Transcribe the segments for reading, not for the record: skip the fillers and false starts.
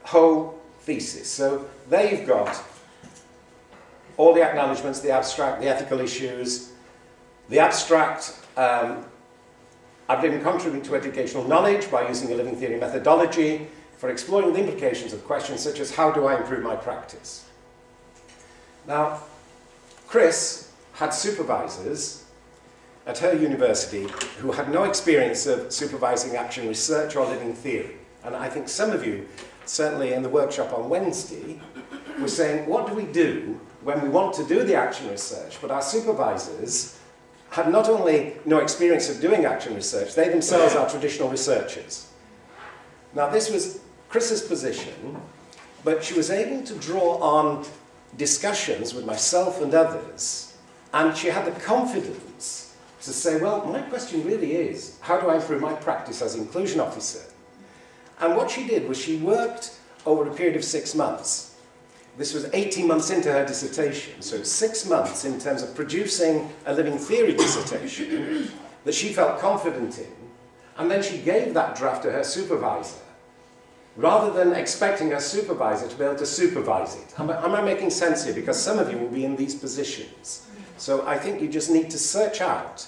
whole thesis. So there you've got all the acknowledgements, the abstract, the ethical issues. The abstract, I've been contributing to educational knowledge by using a living theory methodology for exploring the implications of questions such as how do I improve my practice? Now, Chris had supervisors at her university who had no experience of supervising action research or living theory. And I think some of you, certainly in the workshop on Wednesday, were saying, what do we do when we want to do the action research, but our supervisors had not only no experience of doing action research, they themselves are traditional researchers. Now, this was Chris's position, but she was able to draw on discussions with myself and others, and she had the confidence to say, well, my question really is, how do I improve my practice as inclusion officer? And what she did was she worked over a period of 6 months. This was 18 months into her dissertation, so 6 months in terms of producing a living theory dissertation that she felt confident in, and then she gave that draft to her supervisor, rather than expecting her supervisor to be able to supervise it. Am I making sense here? Because some of you will be in these positions. So I think you just need to search out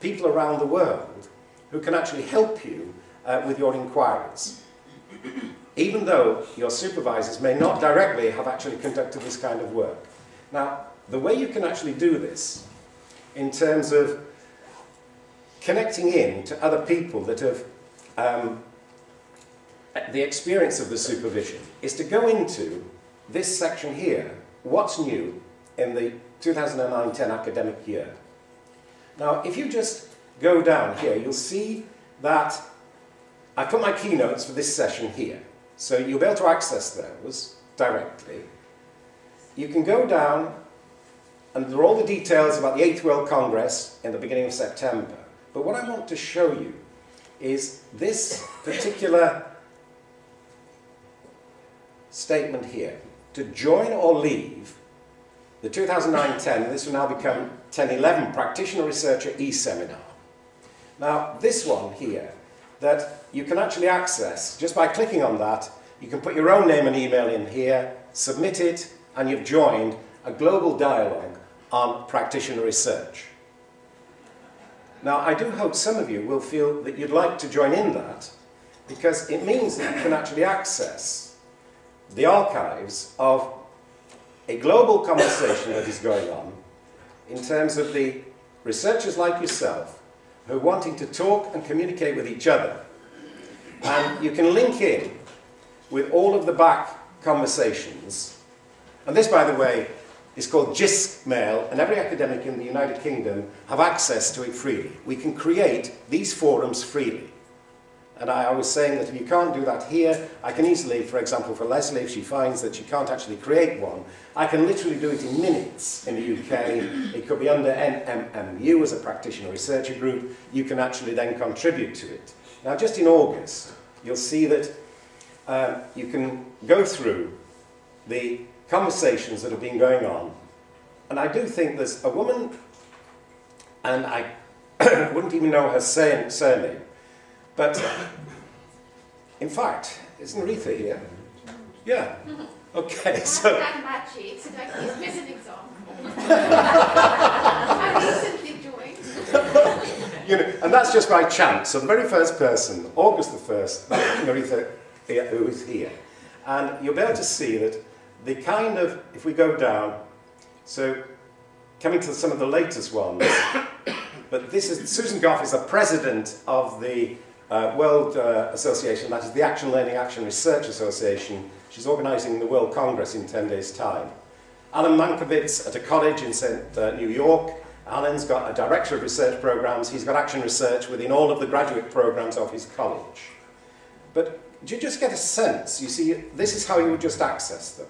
people around the world who can actually help you with your inquiries, even though your supervisors may not directly have actually conducted this kind of work. Now, the way you can actually do this, in terms of connecting in to other people that have the experience of the supervision, is to go into this section here, what's new in the 2009-10 academic year. Now, if you just go down here, you'll see that I put my keynotes for this session here. So you'll be able to access those directly. You can go down, and there are all the details about the 8th World Congress in the beginning of September. But what I want to show you is this particular statement here. To join or leave the 2009-10, this will now become 10-11 Practitioner Researcher e-Seminar. Now, this one here, that you can actually access just by clicking on that. You can put your own name and email in here, submit it, and you've joined a global dialogue on practitioner research. Now, I do hope some of you will feel that you'd like to join in that, because it means that you can actually access the archives of a global conversation that is going on in terms of the researchers like yourself who are wanting to talk and communicate with each other. And you can link in with all of the back conversations. And this, by the way, is called JISC mail, and every academic in the United Kingdom have access to it freely. We can create these forums freely. And I was saying that if you can't do that here, I can easily, for example, for Lesley, if she finds that she can't actually create one, I can literally do it in minutes in the UK. It could be under NMMU as a practitioner researcher group. You can actually then contribute to it. Now, just in August, you'll see that you can go through the conversations that have been going on. And I do think there's a woman, and I wouldn't even know her surname, but in fact, isn't Aretha here? Yeah. Okay, so... It's like his visiting song. I recently joined. You know, and that's just by chance. So the very first person, August the 1st, that's Aretha who is here. And you'll be able to see that the kind of, if we go down, so coming to some of the latest ones, but this is, Susan Goff is the president of the World Association, that is the Action Learning Action Research Association. She's organising the World Congress in 10 days' time. Alan Mankiewicz at a college in New York. Alan's got a director of research programs. He's got action research within all of the graduate programs of his college. But do you just get a sense? You see, this is how you would just access them.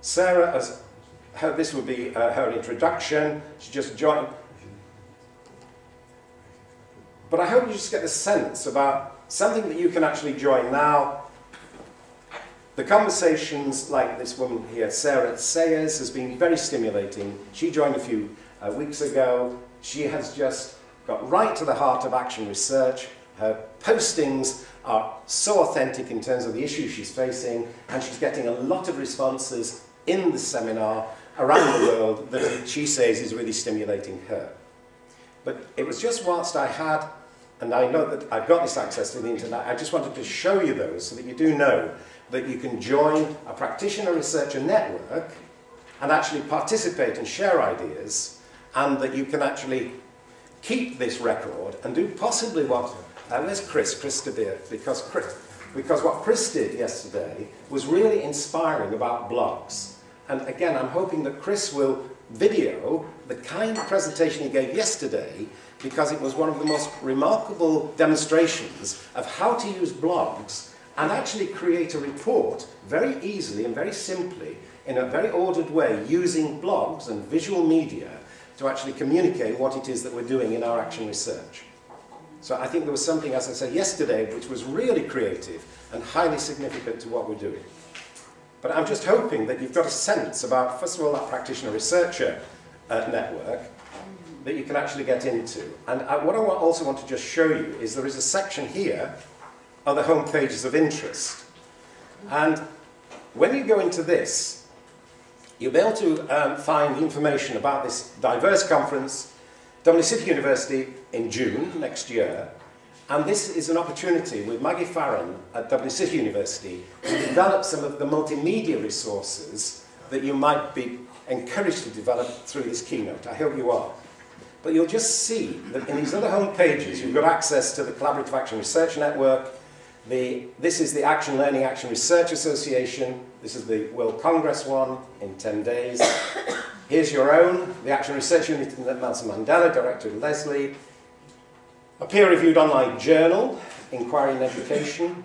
Sarah, this would be her introduction. She just joined. But I hope you just get the sense about something that you can actually join now. The conversations like this woman here, Sarah Sayers, has been very stimulating. She joined a few weeks ago. She has just got right to the heart of action research. Her postings are so authentic in terms of the issues she's facing, and she's getting a lot of responses in the seminar around the world that she says is really stimulating her. But it was just whilst I had, and I know that I've got this access to the internet, I just wanted to show you those so that you do know that you can join a practitioner researcher network and actually participate and share ideas, and that you can actually keep this record and do possibly what, where's Chris De Beer, because what Chris did yesterday was really inspiring about blogs. And again, I'm hoping that Chris will video the kind of presentation he gave yesterday, because it was one of the most remarkable demonstrations of how to use blogs and actually create a report very easily and very simply in a very ordered way, using blogs and visual media to actually communicate what it is that we're doing in our action research. So I think there was something, as I said yesterday, which was really creative and highly significant to what we're doing. But I'm just hoping that you've got a sense about, first of all, that practitioner-researcher network that you can actually get into. And what I also want to just show you is there is a section here of the home pages of interest. And when you go into this, you'll be able to find information about this diverse conference, Dublin City University, in June next year. And this is an opportunity with Maggie Farron at Dublin City University to develop some of the multimedia resources that you might be encouraged to develop through this keynote. I hope you are. But you'll just see that in these other home pages, you've got access to the Collaborative Action Research Network. This is the Action Learning Action Research Association. This is the World Congress one in 10 days. Here's your own, the Action Research Unit at Nelson Mandela, Director Lesley. A peer-reviewed online journal, Inquiry in Education.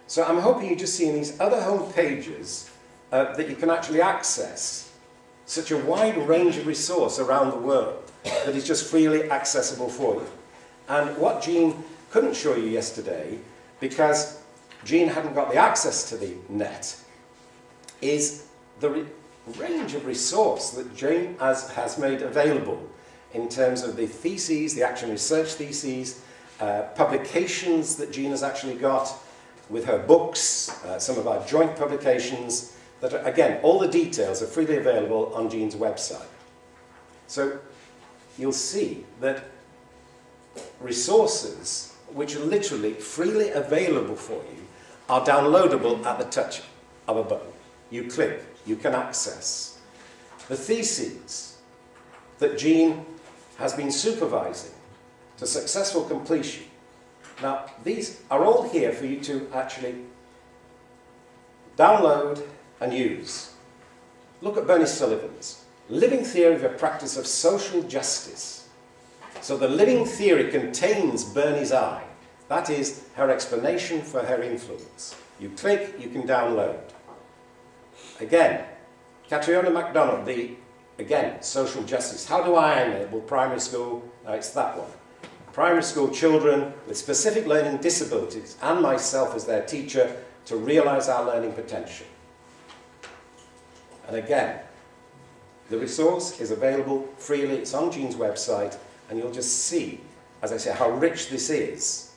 So I'm hoping you just see in these other home pages that you can actually access such a wide range of resource around the world that is just freely accessible for you. And what Jean couldn't show you yesterday, because Jean hadn't got the access to the net, is the range of resource that Jean has made available in terms of the theses, the action research theses, publications that Jean has actually got with her books, some of our joint publications, that are, again, all the details are freely available on Jean's website. So you'll see that resources which are literally freely available for you are downloadable at the touch of a button. You click, you can access. The theses that Jean has been supervising to successful completion. Now, these are all here for you to actually download and use. Look at Bernie Sullivan's Living Theory of a Practice of Social Justice. So the living theory contains Bernie's eye. That is her explanation for her influence. You click, you can download. Again, Catriona MacDonald, again, social justice. How do I enable primary school? No, it's that one. Primary school children with specific learning disabilities and myself as their teacher to realise our learning potential. And again, the resource is available freely. It's on Jean's website, and you'll just see, as I say, how rich this is